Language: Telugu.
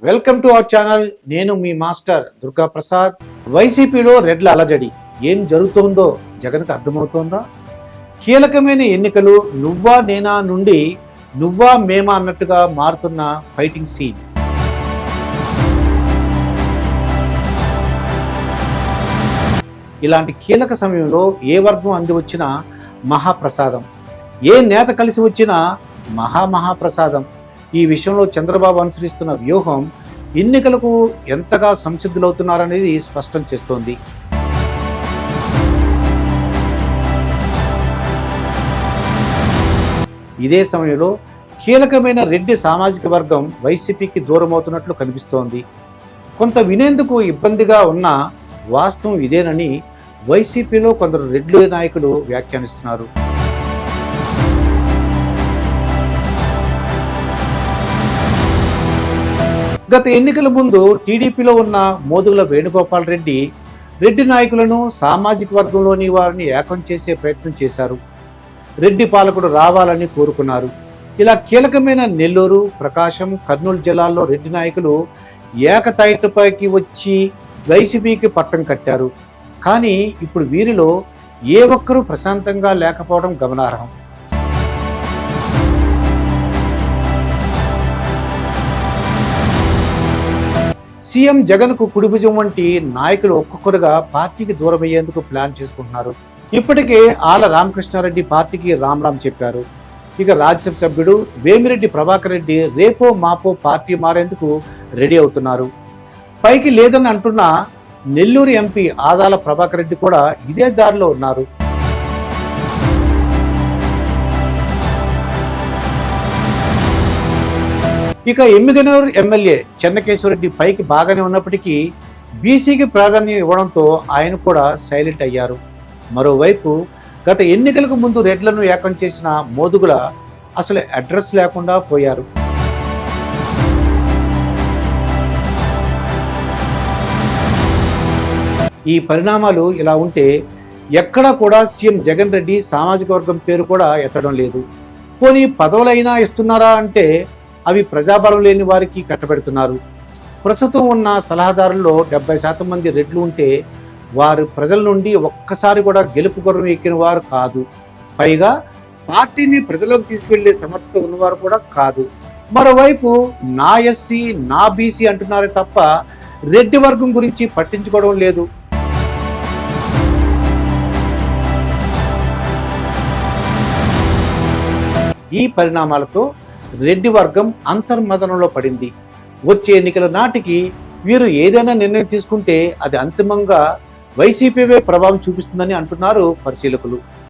Welcome to our channel. నేను మీ మాస్టర్ దుర్గా ప్రసాద్. వైసీపీలో రెడ్ల అలజడి ఏం జరుగుతోందో జగన్కు అర్థమవుతోందా? కీలకమైన ఎన్నికలు నువ్వా నేనా నుండి నువ్వా మేమా అన్నట్టుగా మారుతున్న ఫైటింగ్ సీన్. ఇలాంటి కీలక సమయంలో ఏ వర్గం అంది వచ్చినా మహాప్రసాదం, ఏ నేత కలిసి వచ్చినా మహాప్రసాదం. ఈ విషయంలో చంద్రబాబు అనుసరిస్తున్న వ్యూహం ఎన్నికలకు ఎంతగా సంసిద్ధులవుతున్నారనేది స్పష్టం చేస్తోంది. ఇదే సమయంలో కీలకమైన రెడ్డి సామాజిక వర్గం వైసీపీకి దూరమవుతున్నట్లు కనిపిస్తోంది. కొంత వినేందుకు ఇబ్బందిగా ఉన్న వాస్తవం ఇదేనని వైసీపీలో కొందరు రెడ్డి నాయకులు వ్యాఖ్యానిస్తున్నారు. గత ఎన్నికల ముందు టీడీపీలో ఉన్న మోదుగుల వేణుగోపాల్ రెడ్డి రెడ్డి నాయకులను సామాజిక వర్గంలోని వారిని ఏకం చేసే ప్రయత్నం చేశారు. రెడ్డి పాలకుడు రావాలని కోరుకున్నారు. ఇలా కీలకమైన నెల్లూరు, ప్రకాశం, కర్నూలు జిల్లాల్లో రెడ్డి నాయకులు ఏకతాయిపైకి వచ్చి వైసీపీకి పట్టం కట్టారు. కానీ ఇప్పుడు వీరిలో ఏ ఒక్కరూ ప్రశాంతంగా లేకపోవడం గమనార్హం. సీఎం జగన్కు కుడిభుజం వంటి నాయకులు ఒక్కొక్కరుగా పార్టీకి దూరమయ్యేందుకు ప్లాన్ చేసుకుంటున్నారు. ఇప్పటికే ఆల రామకృష్ణారెడ్డి పార్టీకి రామ్ చెప్పారు. ఇక రాజ్యసభ సభ్యుడు వేమిరెడ్డి ప్రభాకర్ రెడ్డి రేపో మాపో పార్టీ మారేందుకు రెడీ అవుతున్నారు. పైకి లేదని అంటున్న నెల్లూరు ఎంపీ ఆదాల ప్రభాకర్ రెడ్డి కూడా ఇదే దారిలో ఉన్నారు. ఇక ఎమ్మిగనూరు ఎమ్మెల్యే చెన్నకేశ్వరరెడ్డి పైకి బాగానే ఉన్నప్పటికీ బీసీకి ప్రాధాన్యం ఇవ్వడంతో ఆయన కూడా సైలెంట్ అయ్యారు. మరోవైపు గత ఎన్నికలకు ముందు రెడ్లను ఏకం చేసిన మోదుగుల అసలు అడ్రస్ లేకుండా పోయారు. ఈ పరిణామాలు ఇలా ఉంటే ఎక్కడా కూడా సీఎం జగన్ రెడ్డి సామాజిక వర్గం పేరు కూడా ఎత్తడం లేదు. పోనీ పదవులైనా ఇస్తున్నారా అంటే అవి ప్రజాబలం లేని వారికి కట్టబెడుతున్నారు. ప్రస్తుతం ఉన్న సలహాదారుల్లో 70% మంది రెడ్లు ఉంటే వారు ప్రజల నుండి ఒక్కసారి కూడా గెలుపు గుర్రం ఎక్కిన వారు కాదు. పైగా పార్టీని ప్రజలకు తీసుకెళ్లే సమర్థత ఉన్నవారు కూడా కాదు. మరోవైపు నా ఎస్సీ, నా బీసీ అంటున్నారే తప్ప రెడ్డి వర్గం గురించి పట్టించుకోవడం లేదు. ఈ పరిణామాలతో రెడ్డి వర్గం అంతర్మదనంలో పడింది. వచ్చే ఎన్నికల నాటికి వీరు ఏదైనా నిర్ణయం తీసుకుంటే అది అంతిమంగా వైసీపీవే ప్రభావం చూపిస్తుందని అంటున్నారు పరిశీలకులు.